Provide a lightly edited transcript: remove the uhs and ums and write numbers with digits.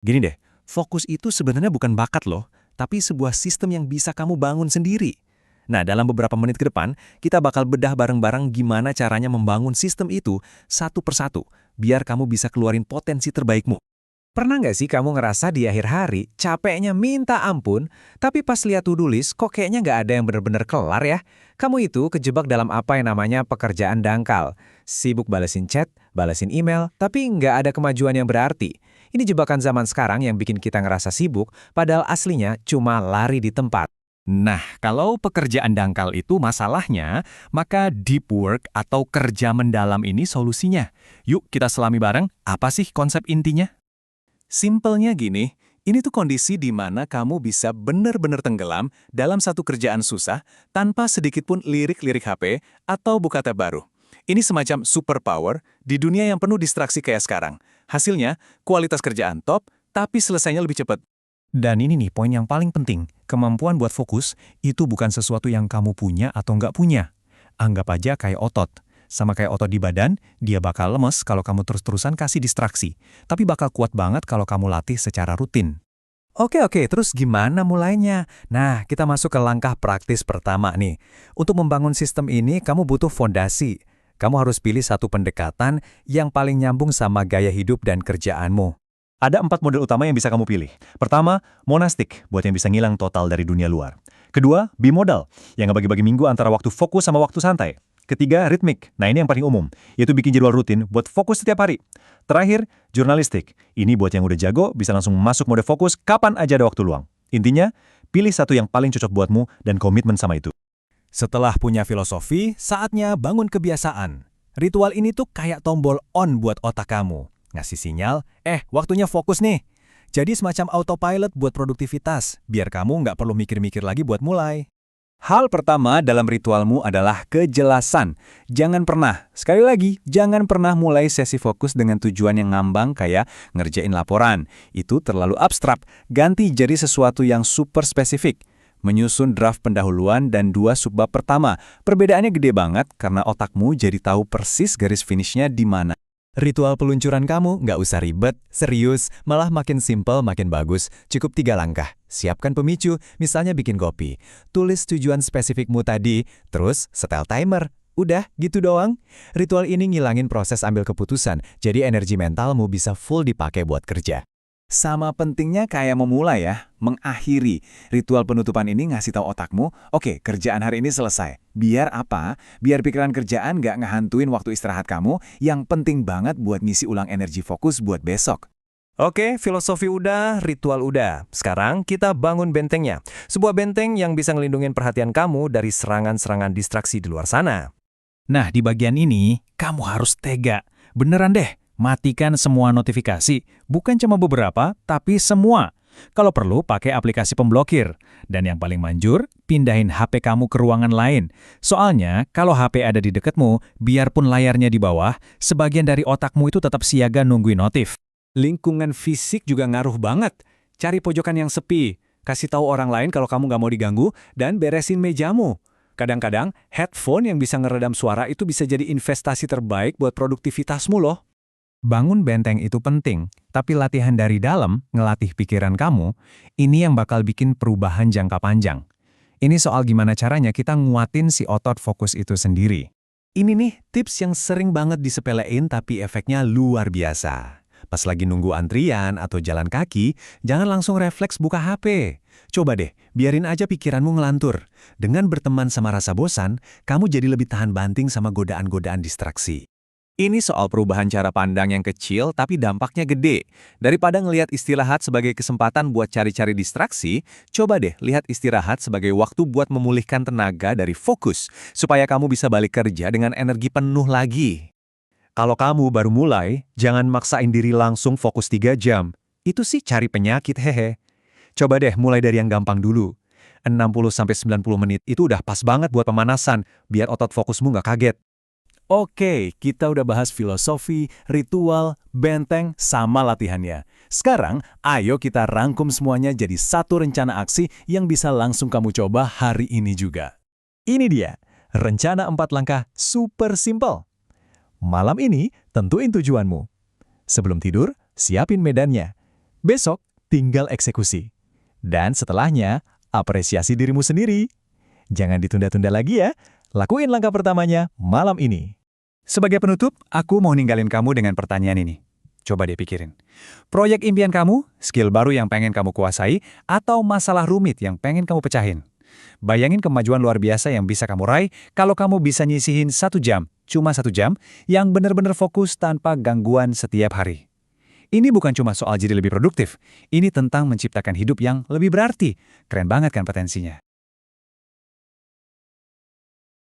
Gini deh, fokus itu sebenarnya bukan bakat loh, tapi sebuah sistem yang bisa kamu bangun sendiri. Nah, dalam beberapa menit ke depan, kita bakal bedah bareng-bareng gimana caranya membangun sistem itu satu persatu, biar kamu bisa keluarin potensi terbaikmu. Pernah nggak sih kamu ngerasa di akhir hari capeknya minta ampun, tapi pas lihat to-do list kok kayaknya nggak ada yang bener-bener kelar ya? Kamu itu kejebak dalam apa yang namanya pekerjaan dangkal. Sibuk balesin chat, balesin email, tapi nggak ada kemajuan yang berarti. Ini jebakan zaman sekarang yang bikin kita ngerasa sibuk, padahal aslinya cuma lari di tempat. Nah, kalau pekerjaan dangkal itu masalahnya, maka deep work atau kerja mendalam ini solusinya. Yuk kita selami bareng, apa sih konsep intinya? Simpelnya gini, ini tuh kondisi di mana kamu bisa benar-benar tenggelam dalam satu kerjaan susah tanpa sedikit pun lirik-lirik HP atau buka tab baru. Ini semacam superpower di dunia yang penuh distraksi kayak sekarang. Hasilnya, kualitas kerjaan top, tapi selesainya lebih cepat. Dan ini nih poin yang paling penting, kemampuan buat fokus itu bukan sesuatu yang kamu punya atau nggak punya. Anggap aja kayak otot. Sama kayak otot di badan, dia bakal lemes kalau kamu terus-terusan kasih distraksi. Tapi bakal kuat banget kalau kamu latih secara rutin. Oke, terus gimana mulainya? Nah, kita masuk ke langkah praktis pertama nih. Untuk membangun sistem ini, kamu butuh fondasi. Kamu harus pilih satu pendekatan yang paling nyambung sama gaya hidup dan kerjaanmu. Ada 4 model utama yang bisa kamu pilih. Pertama, monastik, buat yang bisa ngilang total dari dunia luar. Kedua, bimodal, yang ngebagi-bagi minggu antara waktu fokus sama waktu santai. Ketiga, ritmik. Nah, ini yang paling umum, yaitu bikin jadwal rutin buat fokus setiap hari. Terakhir, jurnalistik. Ini buat yang udah jago, bisa langsung masuk mode fokus kapan aja ada waktu luang. Intinya, pilih satu yang paling cocok buatmu dan komitmen sama itu. Setelah punya filosofi, saatnya bangun kebiasaan. Ritual ini tuh kayak tombol on buat otak kamu. Ngasih sinyal, waktunya fokus nih. Jadi semacam autopilot buat produktivitas, biar kamu nggak perlu mikir-mikir lagi buat mulai. Hal pertama dalam ritualmu adalah kejelasan. Sekali lagi, jangan pernah mulai sesi fokus dengan tujuan yang ngambang kayak ngerjain laporan. Itu terlalu abstrak, ganti jadi sesuatu yang super spesifik. Menyusun draft pendahuluan dan 2 subbab pertama. Perbedaannya gede banget karena otakmu jadi tahu persis garis finishnya di mana. Ritual peluncuran kamu nggak usah ribet, serius, malah makin simpel makin bagus. Cukup 3 langkah. Siapkan pemicu, misalnya bikin kopi. Tulis tujuan spesifikmu tadi, terus setel timer. Udah, gitu doang. Ritual ini ngilangin proses ambil keputusan, jadi energi mentalmu bisa full dipakai buat kerja. Sama pentingnya kayak memulai ya, mengakhiri. Ritual penutupan ini ngasih tahu otakmu, oke, kerjaan hari ini selesai. Biar apa? Biar pikiran kerjaan nggak ngehantuin waktu istirahat kamu, yang penting banget buat ngisi ulang energi fokus buat besok. Oke, filosofi udah, ritual udah. Sekarang kita bangun bentengnya. Sebuah benteng yang bisa ngelindungin perhatian kamu dari serangan-serangan distraksi di luar sana. Nah, di bagian ini, kamu harus tega. Beneran deh. Matikan semua notifikasi, bukan cuma beberapa, tapi semua. Kalau perlu, pakai aplikasi pemblokir. Dan yang paling manjur, pindahin HP kamu ke ruangan lain. Soalnya, kalau HP ada di dekatmu, biarpun layarnya di bawah, sebagian dari otakmu itu tetap siaga nungguin notif. Lingkungan fisik juga ngaruh banget. Cari pojokan yang sepi, kasih tahu orang lain kalau kamu nggak mau diganggu, dan beresin mejamu. Kadang-kadang, headphone yang bisa ngeredam suara itu bisa jadi investasi terbaik buat produktivitasmu loh. Bangun benteng itu penting, tapi latihan dari dalam, ngelatih pikiran kamu, ini yang bakal bikin perubahan jangka panjang. Ini soal gimana caranya kita nguatin si otot fokus itu sendiri. Ini nih tips yang sering banget disepelein tapi efeknya luar biasa. Pas lagi nunggu antrian atau jalan kaki, jangan langsung refleks buka HP. Coba deh, biarin aja pikiranmu ngelantur. Dengan berteman sama rasa bosan, kamu jadi lebih tahan banting sama godaan-godaan distraksi. Ini soal perubahan cara pandang yang kecil tapi dampaknya gede. Daripada ngelihat istirahat sebagai kesempatan buat cari-cari distraksi, coba deh lihat istirahat sebagai waktu buat memulihkan tenaga dari fokus, supaya kamu bisa balik kerja dengan energi penuh lagi. Kalau kamu baru mulai, jangan maksain diri langsung fokus 3 jam. Itu sih cari penyakit, hehe. Coba deh mulai dari yang gampang dulu. 60-90 menit itu udah pas banget buat pemanasan, biar otot fokusmu nggak kaget. Oke, kita udah bahas filosofi, ritual, benteng, sama latihannya. Sekarang, ayo kita rangkum semuanya jadi satu rencana aksi yang bisa langsung kamu coba hari ini juga. Ini dia, rencana 4 langkah super simple. Malam ini, tentuin tujuanmu. Sebelum tidur, siapin medannya. Besok, tinggal eksekusi. Dan setelahnya, apresiasi dirimu sendiri. Jangan ditunda-tunda lagi ya. Lakuin langkah pertamanya malam ini. Sebagai penutup, aku mau ninggalin kamu dengan pertanyaan ini. Coba deh pikirin. Proyek impian kamu, skill baru yang pengen kamu kuasai, atau masalah rumit yang pengen kamu pecahin. Bayangin kemajuan luar biasa yang bisa kamu raih kalau kamu bisa nyisihin 1 jam, cuma 1 jam, yang benar-benar fokus tanpa gangguan setiap hari. Ini bukan cuma soal jadi lebih produktif, ini tentang menciptakan hidup yang lebih berarti. Keren banget kan potensinya?